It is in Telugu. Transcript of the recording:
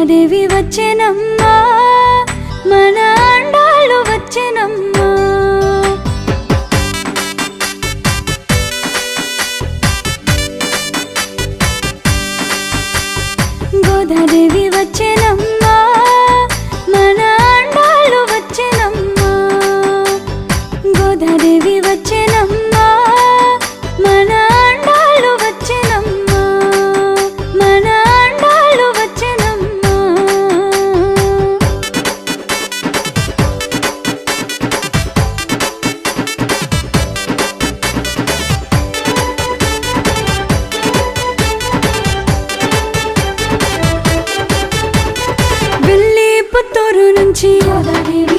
గోదాదేవి వచ్చెనమ్మా, మన ఆండాళ్ళు వచ్చెనమ్మా. గోదాదేవి వచ్చెనమ్మా, మన ఆండాళ్ళు వచ్చెనమ్మా. గోదాదేవి వచ్చెనమ్మా, మన ఆండాళ్ళు వచ్చెనమ్మా, మన ఆండాళ్ళు వచ్చెనమ్మా. వెళ్ళి పుత్తూరు నుంచి గోదాదేవి